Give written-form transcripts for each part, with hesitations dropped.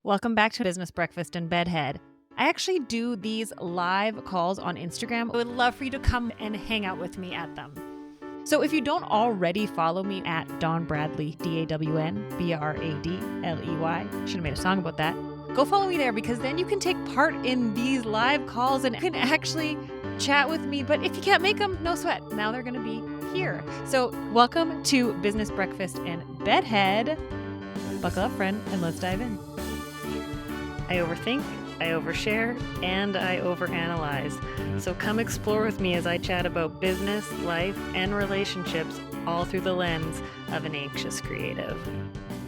Welcome back to Business Breakfast in Bedhead. I actually do these live calls on Instagram. I would love for you to come and hang out with me at them. So if you don't already follow me at Dawn Bradley, DAWNBRADLEY, should have made a song about that. Go follow me there because then you can take part in these live calls and can actually chat with me. But if you can't make them, no sweat. Now they're going to be here. So welcome to Business Breakfast in Bedhead. Buckle up, friend, and let's dive in. I overthink, I overshare, and I overanalyze. So come explore with me as I chat about business, life, and relationships, all through the lens of an anxious creative.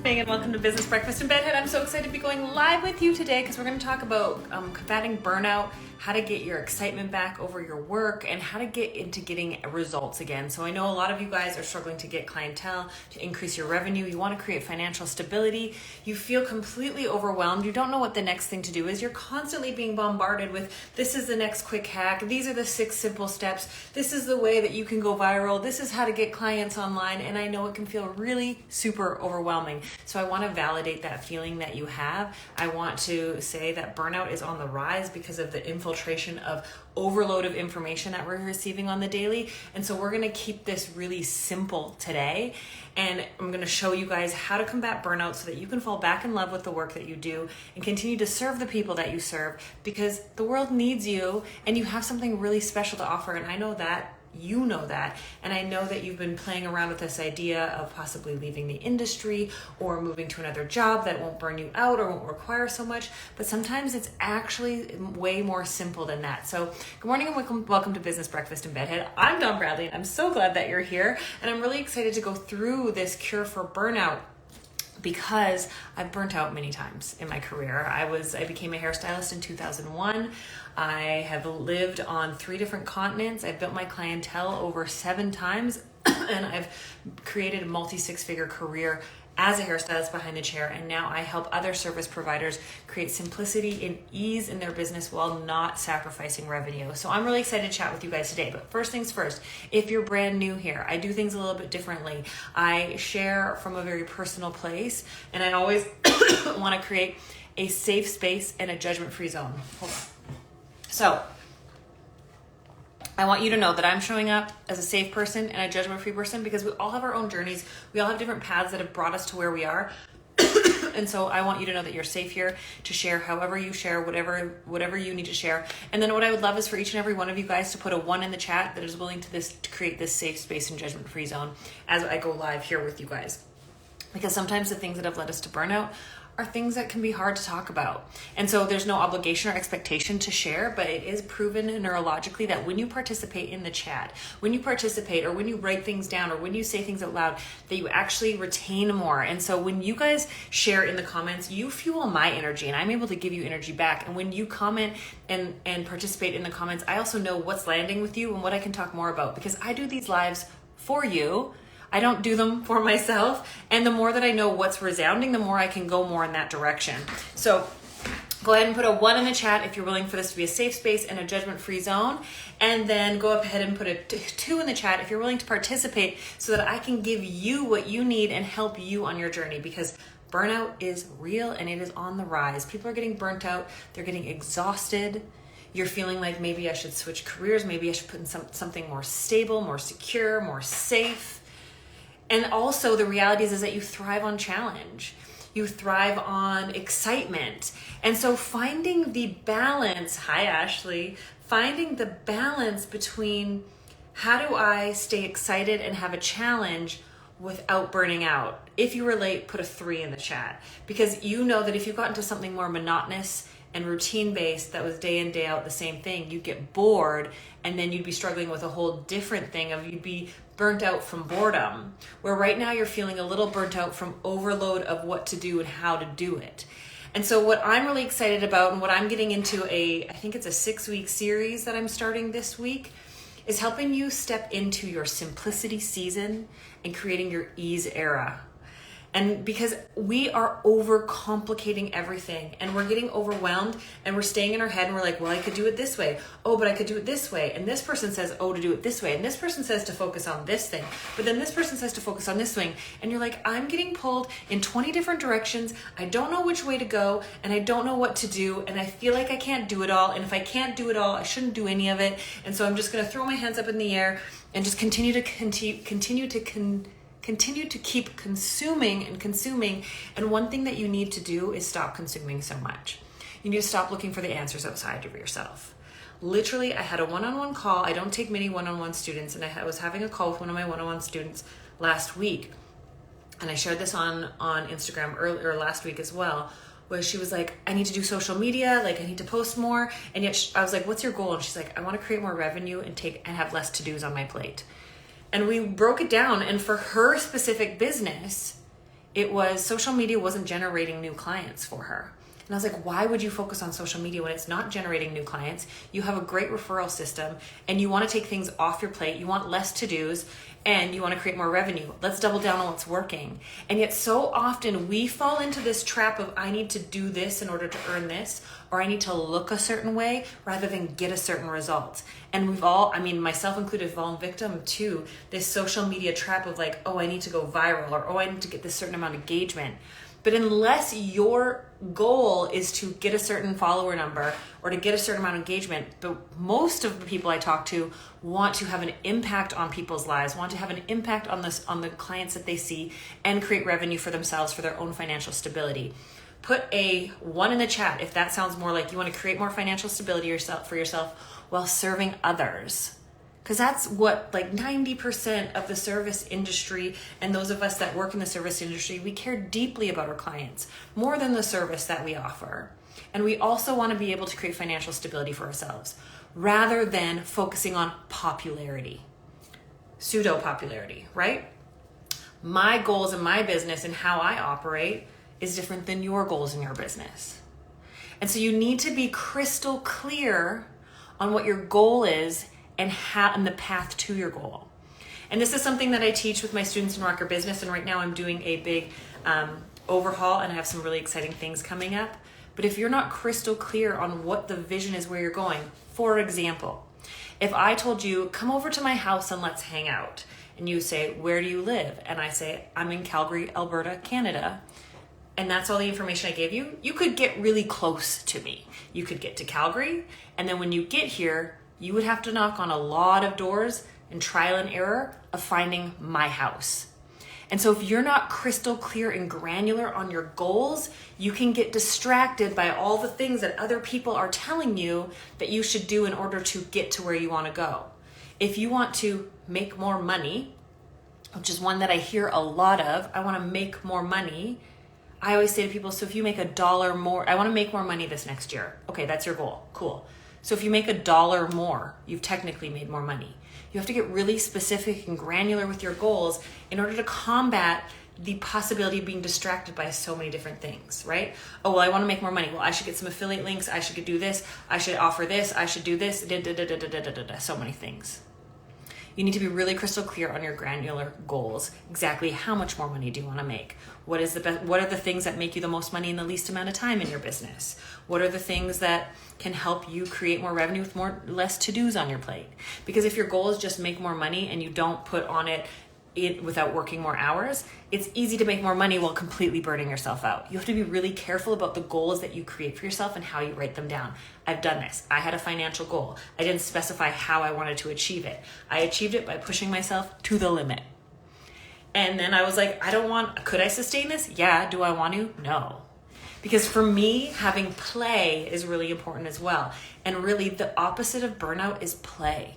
Hey, and welcome to Business Breakfast in Bedhead. I'm so excited to be going live with you today because we're going to talk about combating burnout, how to get your excitement back over your work, and how to get into getting results again. So I know a lot of you guys are struggling to get clientele, to increase your revenue. You want to create financial stability. You feel completely overwhelmed. You don't know what the next thing to do is. You're constantly being bombarded with, this is the next quick hack. These are the 6 simple steps. This is the way that you can go viral. This is how to get clients online. And I know it can feel really super overwhelming. So I want to validate that feeling that you have. I want to say that burnout is on the rise because of the infiltration of overload of information that we're receiving on the daily. And so we're going to keep this really simple today. And I'm going to show you guys how to combat burnout so that you can fall back in love with the work that you do and continue to serve the people that you serve, because the world needs you and you have something really special to offer. And I know that. You know that, and I know that you've been playing around with this idea of possibly leaving the industry or moving to another job that won't burn you out or won't require so much, but sometimes it's actually way more simple than that. So good morning and welcome to Business Breakfast in Bedhead. I'm Dawn Bradley, and I'm so glad that you're here, and I'm really excited to go through this cure for burnout, because I've burnt out many times in my career. I became a hairstylist in 2001. I have lived on 3 different continents. I've built my clientele over 7 times, and I've created a multi-6-figure career as a hairstylist behind the chair. And now I help other service providers create simplicity and ease in their business while not sacrificing revenue. So I'm really excited to chat with you guys today. But first things first, if you're brand new here, I do things a little bit differently. I share from a very personal place, and I always want to create a safe space and a judgment-free zone. Hold on. So I want you to know that I'm showing up as a safe person and a judgment-free person because we all have our own journeys. We all have different paths that have brought us to where we are. And so I want you to know that you're safe here to share however you share, whatever you need to share. And then what I would love is for each and every one of you guys to put a 1 in the chat that is willing to create this safe space and judgment-free zone as I go live here with you guys. Because sometimes the things that have led us to burnout are things that can be hard to talk about. And so there's no obligation or expectation to share, but it is proven neurologically that when you participate in the chat, when you participate or when you write things down or when you say things out loud, that you actually retain more. And so when you guys share in the comments, you fuel my energy and I'm able to give you energy back. And when you comment and participate in the comments, I also know what's landing with you and what I can talk more about, because I do these lives for you. I don't do them for myself. And the more that I know what's resounding, the more I can go more in that direction. So go ahead and put a 1 in the chat if you're willing for this to be a safe space and a judgment-free zone. And then go ahead and put a 2 in the chat if you're willing to participate so that I can give you what you need and help you on your journey, because burnout is real and it is on the rise. People are getting burnt out. They're getting exhausted. You're feeling like maybe I should switch careers. Maybe I should put in something more stable, more secure, more safe. And also the reality is that you thrive on challenge. You thrive on excitement. And so finding the balance, hi Ashley, finding the balance between how do I stay excited and have a challenge without burning out. If you relate, put a 3 in the chat, because you know that if you got into something more monotonous and routine-based that was day in, day out the same thing, you'd get bored, and then you'd be struggling with a whole different thing of you'd be burnt out from boredom, where right now you're feeling a little burnt out from overload of what to do and how to do it. And so what I'm really excited about and what I'm getting into I think it's a 6-week series that I'm starting this week, is helping you step into your simplicity season and creating your ease era. And because we are overcomplicating everything and we're getting overwhelmed and we're staying in our head and we're like, well, I could do it this way. Oh, but I could do it this way. And this person says, oh, to do it this way. And this person says to focus on this thing. But then this person says to focus on this thing. And you're like, I'm getting pulled in 20 different directions. I don't know which way to go and I don't know what to do. And I feel like I can't do it all. And if I can't do it all, I shouldn't do any of it. And so I'm just going to throw my hands up in the air and just continue to keep consuming and consuming. And one thing that you need to do is stop consuming so much. You need to stop looking for the answers outside of yourself. Literally, I had a one-on-one call. I don't take many one-on-one students, and I was having a call with one of my one-on-one students last week. And I shared this on Instagram earlier last week as well, where she was like, I need to do social media, like I need to post more. And yet I was like, what's your goal? And she's like, I want to create more revenue and have less to-dos on my plate. And we broke it down. And for her specific business, it was social media wasn't generating new clients for her. And I was like, why would you focus on social media when it's not generating new clients? You have a great referral system and you want to take things off your plate. You want less to-dos and you want to create more revenue. Let's double down on what's working. And yet so often we fall into this trap of I need to do this in order to earn this, or I need to look a certain way rather than get a certain result. And we've all, myself included, fallen victim to this social media trap of like, oh, I need to go viral, or oh, I need to get this certain amount of engagement. But unless your goal is to get a certain follower number or to get a certain amount of engagement, but most of the people I talk to want to have an impact on people's lives, want to have an impact on the clients that they see and create revenue for themselves for their own financial stability. Put a 1 in the chat if that sounds more like you want to create more financial stability for yourself while serving others. Because that's what like 90% of the service industry and those of us that work in the service industry, we care deeply about our clients more than the service that we offer. And we also want to be able to create financial stability for ourselves rather than focusing on popularity, pseudo popularity, right? My goals in my business and how I operate is different than your goals in your business. And so you need to be crystal clear on what your goal is and the path to your goal. And this is something that I teach with my students in Rocker Business. And right now I'm doing a big overhaul and I have some really exciting things coming up. But if you're not crystal clear on what the vision is where you're going, for example, if I told you, come over to my house and let's hang out, and you say, where do you live? And I say, I'm in Calgary, Alberta, Canada. And that's all the information I gave you. You could get really close to me. You could get to Calgary. And then when you get here, you would have to knock on a lot of doors and trial and error of finding my house. And so if you're not crystal clear and granular on your goals, you can get distracted by all the things that other people are telling you that you should do in order to get to where you want to go. If you want to make more money, which is one that I hear a lot of, I want to make more money. I always say to people, so if you make $1 more, I want to make more money this next year. Okay, that's your goal. Cool. So if you make $1 more, you've technically made more money. You have to get really specific and granular with your goals in order to combat the possibility of being distracted by so many different things, right? Oh, well, I want to make more money. Well, I should get some affiliate links. I should do this. I should offer this. I should do this. So many things. You need to be really crystal clear on your granular goals. Exactly how much more money do you want to make? What are the things that make you the most money in the least amount of time in your business? What are the things that can help you create more revenue with less to-dos on your plate? Because if your goal is just make more money and you don't put on it without working more hours, it's easy to make more money while completely burning yourself out. You have to be really careful about the goals that you create for yourself and how you write them down. I've done this. I had a financial goal. I didn't specify how I wanted to achieve it. I achieved it by pushing myself to the limit. And then I was like, could I sustain this? Yeah. Do I want to? No. Because for me, having play is really important as well. And really the opposite of burnout is play.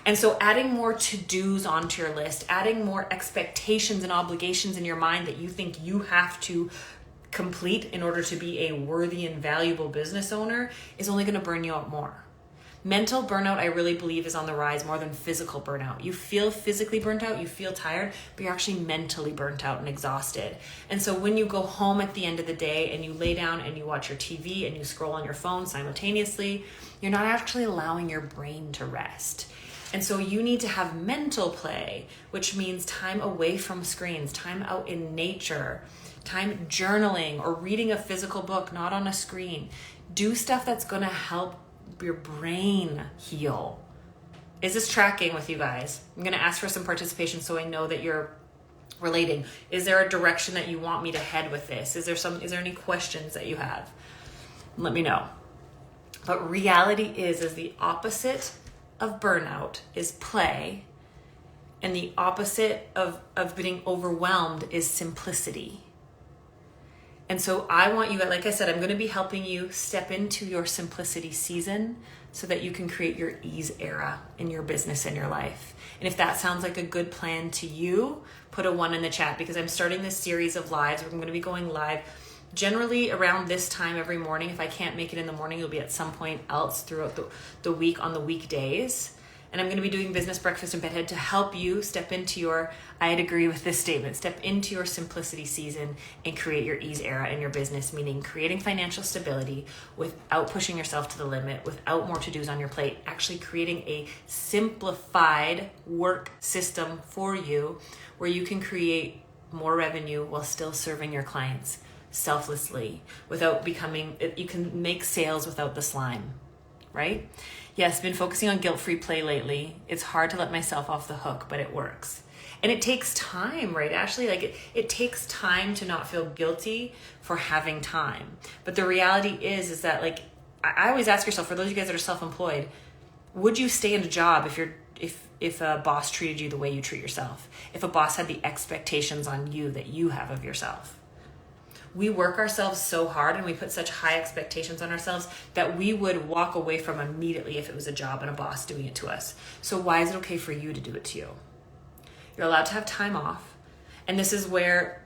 And so adding more to-dos onto your list, adding more expectations and obligations in your mind that you think you have to complete in order to be a worthy and valuable business owner is only going to burn you out more. Mental burnout, I really believe, is on the rise more than physical burnout. You feel physically burnt out, you feel tired, but you're actually mentally burnt out and exhausted. And so when you go home at the end of the day and you lay down and you watch your TV and you scroll on your phone simultaneously, you're not actually allowing your brain to rest. And so you need to have mental play, which means time away from screens, time out in nature, time journaling or reading a physical book, not on a screen. Do stuff that's going to help your brain heal. Is this tracking with you guys? I'm going to ask for some participation so I know that you're relating. Is there a direction that you want me to head with this? Is there any questions that you have? Let me know. But reality is the opposite of burnout is play, and the opposite of being overwhelmed is simplicity. And so I want you, like I said, I'm going to be helping you step into your simplicity season so that you can create your ease era in your business and your life. And if that sounds like a good plan to you, put a 1 in the chat, because I'm starting this series of lives. We're going to be going live generally around this time every morning. If I can't make it in the morning, it'll be at some point else throughout the week on the weekdays. And I'm going to be doing Business Breakfast in Bedhead to help you step into your, I'd agree with this statement, step into your simplicity season and create your ease era in your business, meaning creating financial stability without pushing yourself to the limit, without more to-dos on your plate, actually creating a simplified work system for you where you can create more revenue while still serving your clients selflessly, you can make sales without the slime, right? Yes, been focusing on guilt-free play lately. It's hard to let myself off the hook, but it works. And it takes time, right, Ashley? Like it takes time to not feel guilty for having time. But the reality is that, like, I always ask yourself, for those of you guys that are self-employed, would you stay in a job if a boss treated you the way you treat yourself? If a boss had the expectations on you that you have of yourself? We work ourselves so hard and we put such high expectations on ourselves that we would walk away from immediately if it was a job and a boss doing it to us. So why is it okay for you to do it to you? You're allowed to have time off. And this is where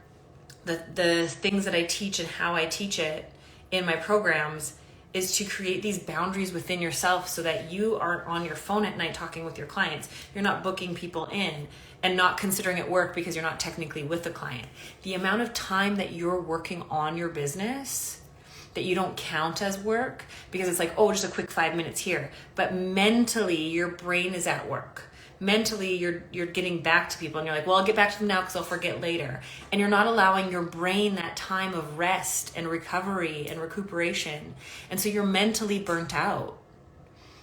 the things that I teach and how I teach it in my programs is to create these boundaries within yourself so that you aren't on your phone at night talking with your clients. You're not booking people in and not considering it work because you're not technically with the client. The amount of time that you're working on your business that you don't count as work because it's like, oh, just a quick 5 minutes here. But mentally, your brain is at work. Mentally, you're getting back to people and you're like, well, I'll get back to them now because I'll forget later. And you're not allowing your brain that time of rest and recovery and recuperation. And so you're mentally burnt out.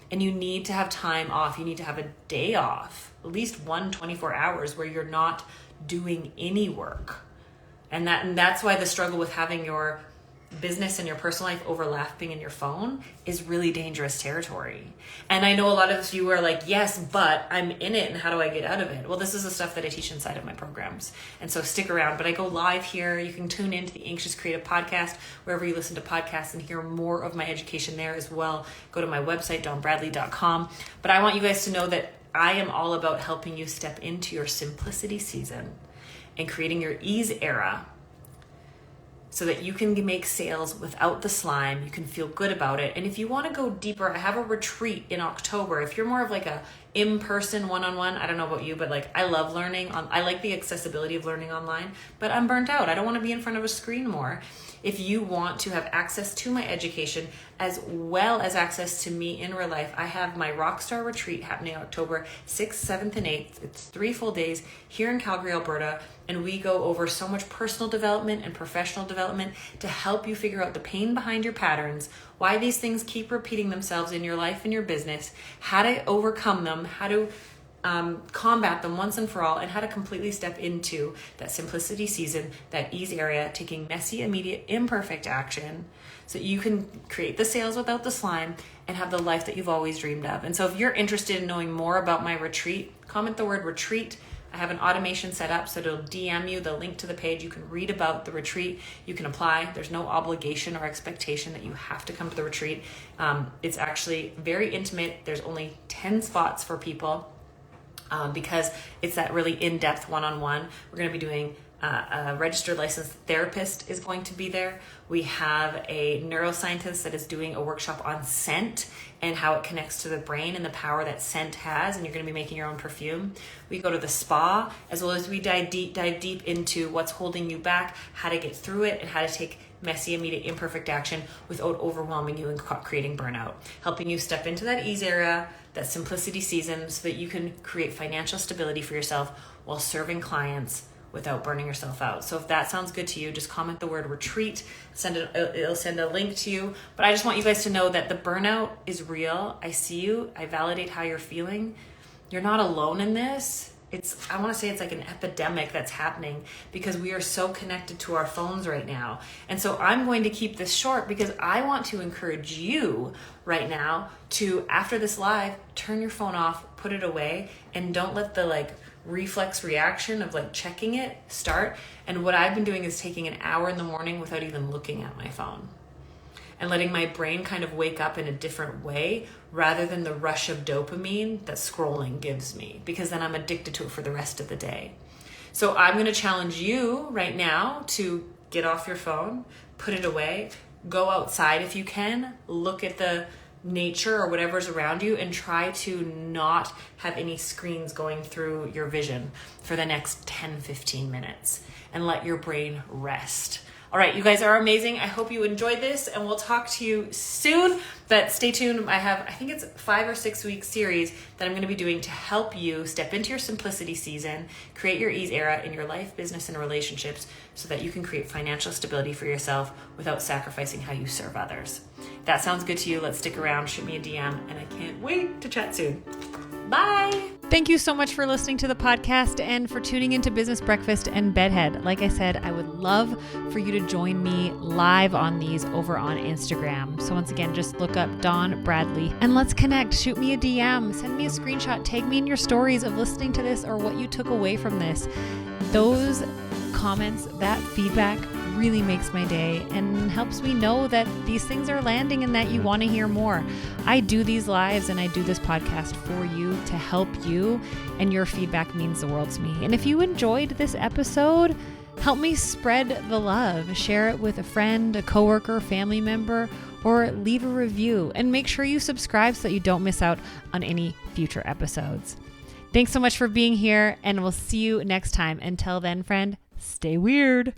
And you need to have time off. You need to have a day off, at least 24 hours where you're not doing any work. And that's why the struggle with having your business and your personal life overlapping in your phone is really dangerous territory. And I know a lot of you are like, yes, but I'm in it and how do I get out of it? Well, this is the stuff that I teach inside of my programs. And so stick around. But I go live here. You can tune into the Anxious Creative Podcast, wherever you listen to podcasts, and hear more of my education there as well. Go to my website, dawnbradley.com. But I want you guys to know that I am all about helping you step into your simplicity season and creating your ease era so that you can make sales without the slime. You can feel good about it. And if you want to go deeper, I have a retreat in October. If you're more of like a in-person one-on-one, I don't know about you, but like I love learning. I like the accessibility of learning online, but I'm burnt out. I don't want to be in front of a screen more. If you want to have access to my education as well as access to me in real life, I have my Rockstar retreat happening October 6th, 7th, and 8th. It's 3 full days here in Calgary, Alberta, and we go over so much personal development and professional development to help you figure out the pain behind your patterns, why these things keep repeating themselves in your life and your business, how to overcome them, how to combat them once and for all, and how to completely step into that simplicity season, that ease area, taking messy, immediate, imperfect action so that you can create the sales without the slime and have the life that you've always dreamed of. And so if you're interested in knowing more about my retreat, comment the word retreat. I have an automation set up so it'll DM you the link to the page. You can read about the retreat. You can apply. There's no obligation or expectation that you have to come to the retreat. It's actually very intimate. There's only 10 spots for people. Because it's that really in-depth one-on-one. We're going to be doing a registered licensed therapist is going to be there. We have a neuroscientist that is doing a workshop on scent and how it connects to the brain and the power that scent has, and you're going to be making your own perfume. We go to the spa, as well as we dive deep into what's holding you back, how to get through it, and how to take messy, immediate, imperfect action without overwhelming you and creating burnout. Helping you step into that ease era, that simplicity season, so that you can create financial stability for yourself while serving clients without burning yourself out. So if that sounds good to you, just comment the word retreat, it'll send a link to you. But I just want you guys to know that the burnout is real. I see you. I validate how you're feeling. You're not alone in this. I want to say it's like an epidemic that's happening because we are so connected to our phones right now. And so I'm going to keep this short because I want to encourage you right now to, after this live, turn your phone off, put it away, and don't let the reflex reaction of checking it start. And what I've been doing is taking an hour in the morning without even looking at my phone and letting my brain kind of wake up in a different way rather than the rush of dopamine that scrolling gives me, because then I'm addicted to it for the rest of the day. So I'm going to challenge you right now to get off your phone, put it away, go outside if you can, look at the nature or whatever's around you, and try to not have any screens going through your vision for the next 10-15 minutes and let your brain rest. All right, you guys are amazing. I hope you enjoyed this, and we'll talk to you soon. But stay tuned. I think it's 5 or 6 week series that I'm going to be doing to help you step into your simplicity season, create your ease era in your life, business, and relationships so that you can create financial stability for yourself without sacrificing how you serve others. If that sounds good to you, let's stick around, shoot me a DM, and I can't wait to chat soon. Bye. Thank you so much for listening to the podcast and for tuning into Business Breakfast and Bedhead. Like I said, I would love for you to join me live on these over on Instagram. So once again, just look up Dawn Bradley and let's connect. Shoot me a DM, send me a screenshot, tag me in your stories of listening to this or what you took away from this. Those comments, that feedback really makes my day and helps me know that these things are landing and that you want to hear more. I do these lives and I do this podcast for you to help you, and your feedback means the world to me. And if you enjoyed this episode, help me spread the love. Share it with a friend, a coworker, family member, or leave a review, and make sure you subscribe so that you don't miss out on any future episodes. Thanks so much for being here, and we'll see you next time. Until then, friend, stay weird.